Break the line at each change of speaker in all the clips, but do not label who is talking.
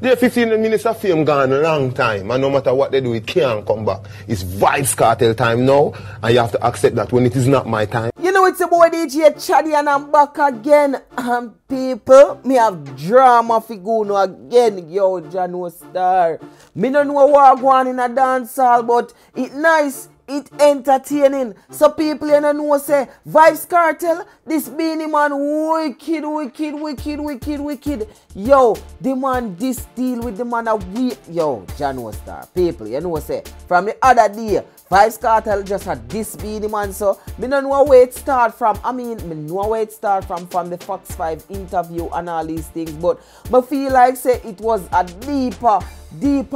The 15 minutes of fame gone a long time, and no matter what they do, it can't come back. It's Vybz Kartel time now, and you have to accept that when it is not my time.
You know, it's your boy DJ Chaddy, and I'm back again. And people, me have drama for go now again. Yo, Jano Star. Me don't know what go on in a dance hall, but it nice. It entertaining. So people you know say Vybz Kartel, this Beenie man wicked. Yo, the man this deal with the man a weak. Yo, Jano Star. People, you know say from the other day, Vybz Kartel just had this Beenie man. So me don't know where it start from. I mean, me know where it start from the Fox 5 interview and all these things. But me feel like say it was a deeper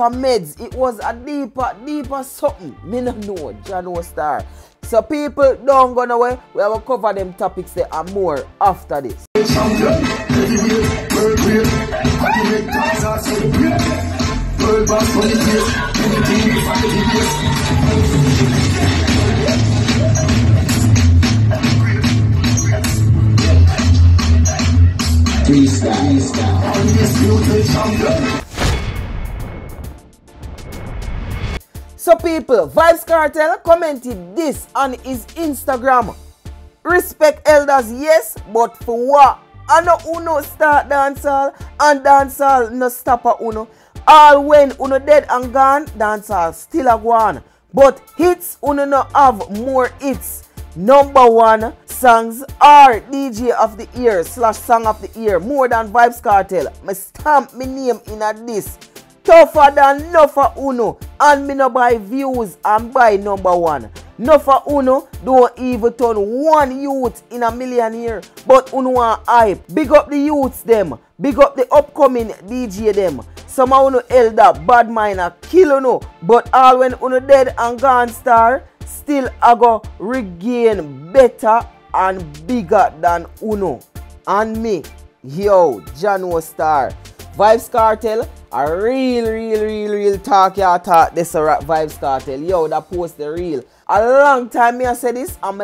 meds. It was a deeper something. Me no know, Jano Star. So people don't go nowhere. We will cover them topics there and more after this. So people, Vybz Kartel commented this on his Instagram. Respect elders, yes, but for what? I know uno start dancehall and dancehall no stop a uno. All when uno dead and gone, dancehall still a go on. But hits uno no have more hits. Number one songs are DJ of the year / song of the year more than Vybz Kartel. Me stamp me name in a this. Tougher than no for uno, and me no buy views and buy number one. No for uno don't even turn one youth in a million year, but uno want hype. Big up the youths them, big up the upcoming DJ them. Some of uno elder bad mind a kill uno, but all when uno dead and gone star, still I go regain better and bigger than uno. And me, yo, Jano Star. Vybz Kartel, a real talk ya talk this Vybz Kartel. Yo, that post the real. A long time me I say this, I'm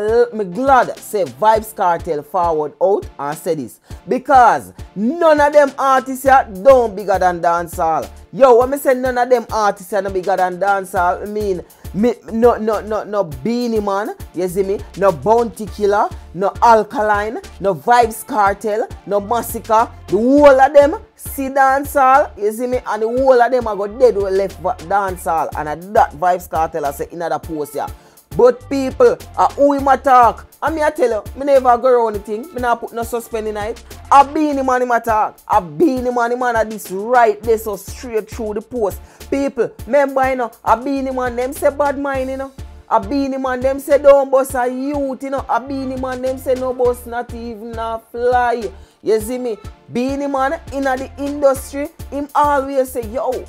glad say Vybz Kartel forward out and say this. Because none of them artists here don't bigger than dancehall. Yo, when me say none of them artists here no bigger than dancehall, I mean no Beenie man, you see me? No Bounty Killer, no Alkaline, no Vybz Kartel, no Massacre. The whole of them see dancehall, you see me? And the whole of them are go dead with left dancehall. And that Vybz Kartel I say in other post here. But people, who him a talk? And me I tell you, me never go around anything. Me not put no suspend in it. A Beenie man him a talk. A Beenie man a this right there so straight through the post. People, remember you know, a Beenie man them say bad mind you know. A Beenie man them say don't bust a youth you know. A Beenie man them say no bust not even a fly. You see me? Beenie man in the industry, him always say yo.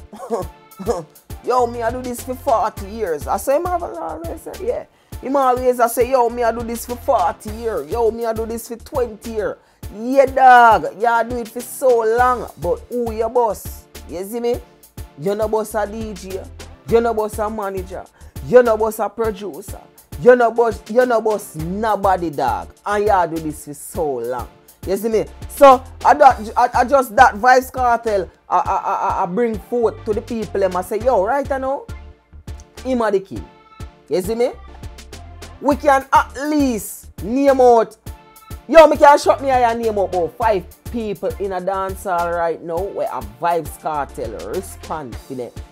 Yo, me I do this for 40 years. I say him always say, yeah. Him always I say, yo, me I do this for 40 years. Yo, me I do this for 20 years. Yeah, dog. Yeah, I do it for so long. But who your boss? You see me? You no boss a DJ. You no boss a manager. You no boss a producer. You no boss nobody, dog. And you do this for so long. You see me? So, I just that Vybz Kartel I bring forth to the people and I say, yo, right now, him are the king. You see me? We can at least name out, yo, me can shut me eye and name out about 5 people in a dancehall right now where a Vybz Kartel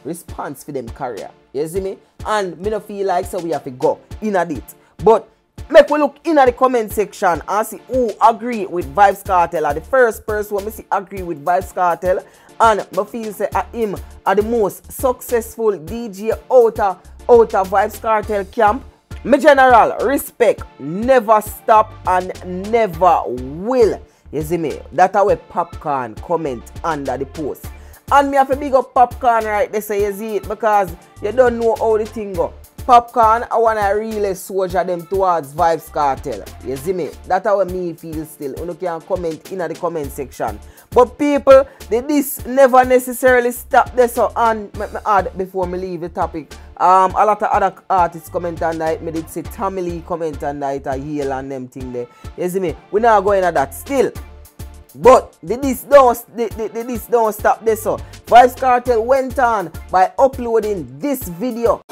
response for them career. You see me? And me no feel like so we have to go in a it. But make we look in the comment section and see who agree with Vybz Kartel. The first person who see agree with Vybz Kartel, and I feel say him are the most successful DJ out of Vybz Kartel camp. My general respect, never stop and never will. You see me? That's how Popcorn comment under the post. And me have to big up Popcorn right there, so you see it, because you don't know how the thing go. Popcorn, I want to really soldier them towards Vybz Kartel. You see me? That's how me feel still. You can comment in the comment section. But people, this never necessarily stop there. So, and let me add before me leave the topic. A lot of other artists comment on that. Me did say Tamily comment on that. A Yale and them thing there. You see me? We're not going at that still. But this don't stop there. So Vybz Kartel went on by uploading this video.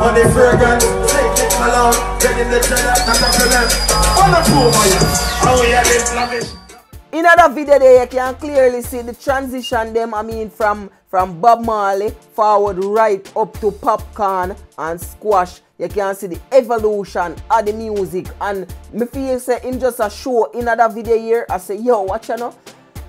Money fragrant, take it along, get in the cheddar, not up to them. On the pool, how we have it, love it.
In other video there, you can clearly see the transition them, from Bob Marley forward right up to Popcorn and Squash. You can see the evolution of the music, and me feel say in just a show in other video here, I say, yo, watch you know.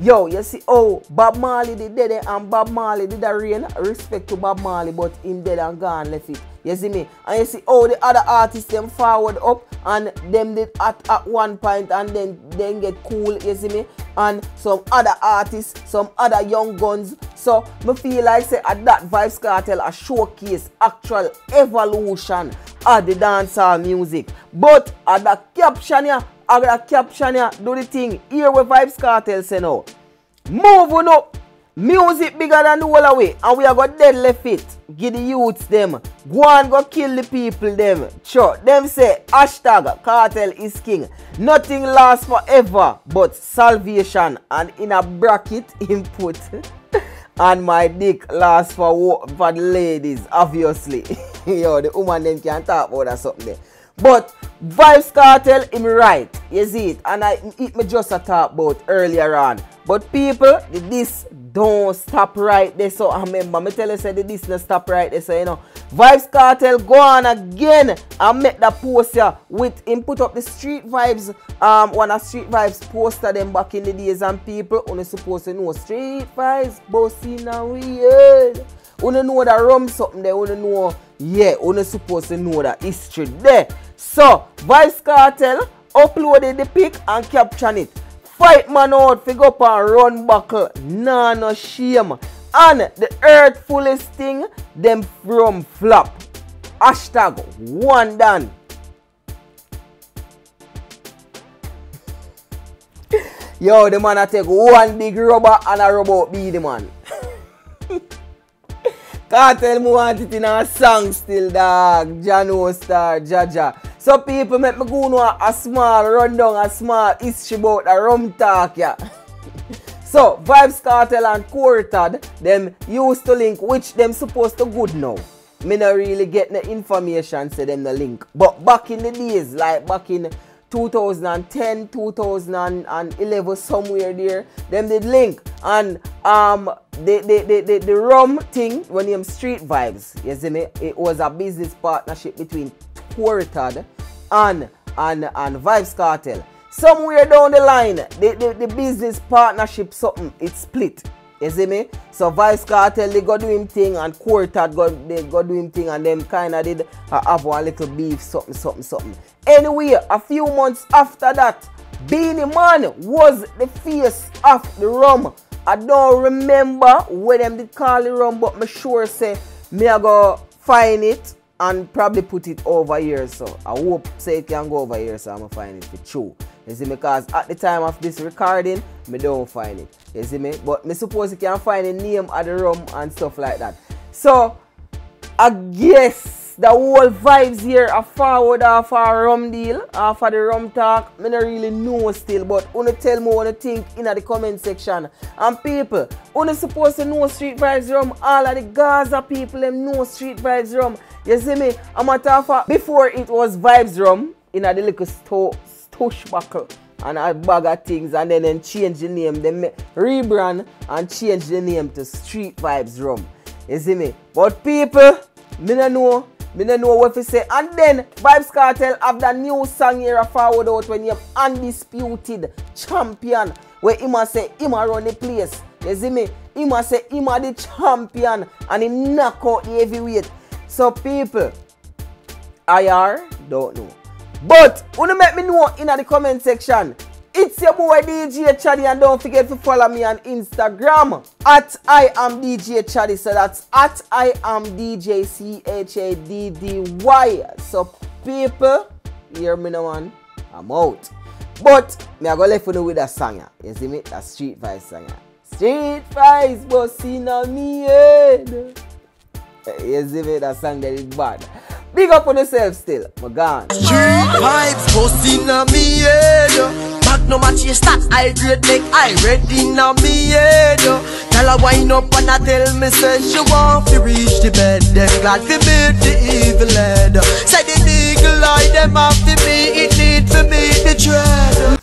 Yo, you see, oh, Bob Marley did it and Bob Marley did a reign. Respect to Bob Marley, but him dead and gone left it. You see me? And you see, oh, the other artists them forward up and them did at one point and then get cool, you see me? And some other artists, some other young guns. So, me feel like say at that Vybz Kartel a showcase actual evolution of the dancehall music. But at the caption here, do the thing. Here where Vybz Kartel say now. Moving up. Music bigger than the whole way. And we are going to dead left it. Give the youths them. Go and go kill the people them. Sure. Them say hashtag Kartel is king. Nothing lasts forever but salvation. And in a bracket input. And my dick lasts for the ladies, obviously. Yo, the woman them can talk about that something there. But Vybz Kartel him right, you see it, and it me just a talk about earlier on. But people, the this don't stop right there. So I remember me tell you say the this not stop right there. So you know, Vybz Kartel go on again and make that post here with him put up the Street Vybz, one of Street Vybz poster them back in the days, and people only supposed to know Street Vybz bossing and weird. You know that rum something there, you know, yeah, you supposed to know that history there. So, Vybz Kartel uploaded the pic and captioned it. Fight man out, figure up and run buckle, nah no shame. And the earthfulest thing, them from flop. Hashtag one done. Yo, the man a take one big rubber and a rubber beat the man. Kartel me want it in a song still, dog. Jano Star, Jaja. So people make me go know a small rundown, a small history about the rum talk, yeah. So, Vybz Kartel and Quartad, them used to link, which them supposed to good now. Me not really get the information, say them the link. But back in the days, like back in 2010, 2011, somewhere there, them did link. And the rum thing, when them Street Vybz, you see me, it was a business partnership between Quartad and Vybz Kartel. Somewhere down the line, the business partnership something, it split. You see me? So Vybz Kartel, they go do him thing, and Quartad they go do him thing, and them kind of did have one little beef, something. Anyway, a few months after that, Beenie Man was the face of the rum. I don't remember where them did call the rum, but me sure say me I go find it and probably put it over here. So I hope say it can go over here, so I'm gonna find it for true. You see me? Because at the time of this recording, me don't find it. You see me? But me suppose you can find the name of the rum and stuff like that. So I guess the whole vibes here are forward off our rum deal, off of the rum talk. Me don't really know still, but you tell me what you think in the comment section. And people, you supposed to know Street Vybz rum. All of the Gaza people them know Street Vybz rum. You see me? I'm a talk for before it was Vybz rum in a little stush buckle and a bag of things, and then change the name, them rebrand and change the name to Street Vybz rum. You see me? But people, me don't know what to say. And then Vybz Kartel have that new song here forward out when you have undisputed champion, where him say him run the place. You see me? Him a say him a the champion and he knock out the heavyweight. So people, IR don't know. But wanna make me know in the comment section. It's your boy DJ Chaddy and don't forget to follow me on Instagram at I am DJ Chaddy. So that's at I am DJ CHADDY. So people, hear me now, man. I'm out. But me I go left you with a song. You see me? That Street Vybz song. Street Vybz busting on me head. You see me? That song that is bad. Big up on yourself still. My gone.
Street Vybz busting on me head. Back no match your stats. I grade make I ready on me head. Tell her wind up and I tell me say she want to reach the bed. Then glad to meet the evil head. Say the eagle eye them after me. It need to meet the dread.